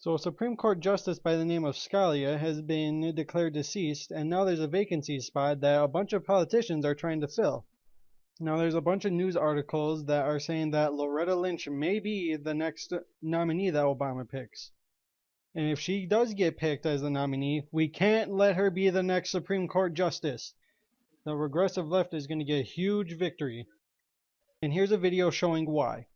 So a Supreme Court justice by the name of Scalia has been declared deceased, and now there's a vacancy spot that a bunch of politicians are trying to fill. Now there's a bunch of news articles that are saying that Loretta Lynch may be the next nominee that Obama picks. And if she does get picked as the nominee, we can't let her be the next Supreme Court justice. The regressive left is going to get a huge victory. And here's a video showing why.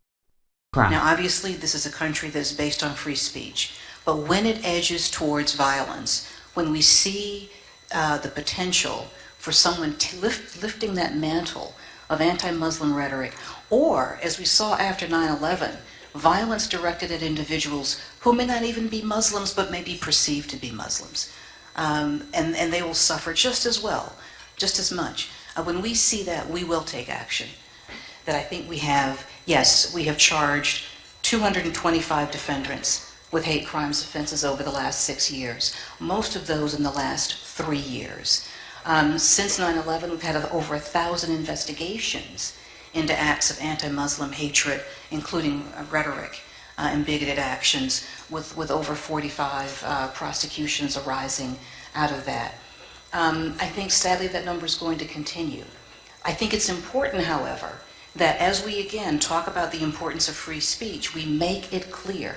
Now, obviously, this is a country that is based on free speech, but when it edges towards violence, when we see the potential for someone lifting that mantle of anti-Muslim rhetoric, or, as we saw after 9/11, violence directed at individuals who may not even be Muslims, but may be perceived to be Muslims, and they will suffer just as well, just as much. When we see that, we will take action. That I think we have, yes, we have charged 225 defendants with hate crimes offenses over the last 6 years, most of those in the last 3 years. Since 9/11, we've had over 1,000 investigations into acts of anti-Muslim hatred, including rhetoric and bigoted actions, with over 45 prosecutions arising out of that. I think, sadly, that number is going to continue. I think it's important, however, that as we again talk about the importance of free speech, we make it clear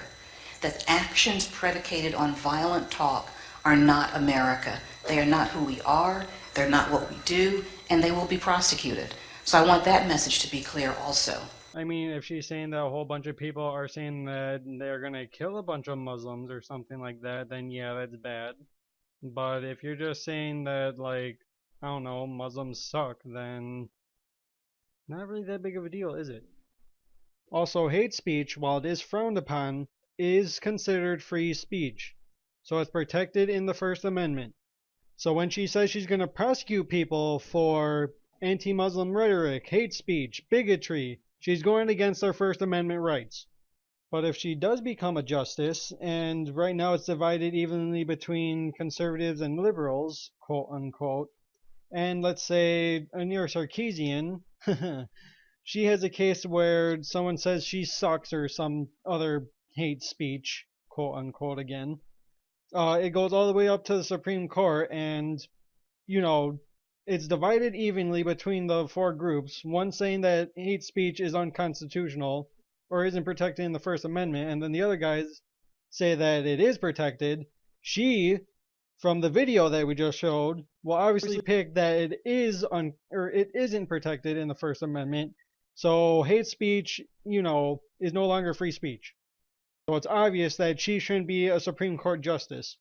that actions predicated on violent talk are not America. They are not who we are, they're not what we do, and they will be prosecuted. So I want that message to be clear also. I mean, if she's saying that a whole bunch of people are saying that they're gonna kill a bunch of Muslims or something like that, then yeah, that's bad. But if you're just saying that, like, I don't know, Muslims suck, then not really that big of a deal, is it? Also, hate speech, while it is frowned upon, is considered free speech. So it's protected in the First Amendment. So when she says she's going to prosecute people for anti-Muslim rhetoric, hate speech, bigotry, she's going against their First Amendment rights. But if she does become a justice, and right now it's divided evenly between conservatives and liberals, quote unquote, and let's say a Neo Sarkeesian, she has a case where someone says she sucks or some other hate speech, quote unquote again. It goes all the way up to the Supreme Court, and, you know, it's divided evenly between the four groups. One saying that hate speech is unconstitutional or isn't protected in the First Amendment, and then the other guys say that it is protected. She, from the video that we just showed, will obviously pick that it isn't protected in the First Amendment. So hate speech, is no longer free speech. So it's obvious that she shouldn't be a Supreme Court justice.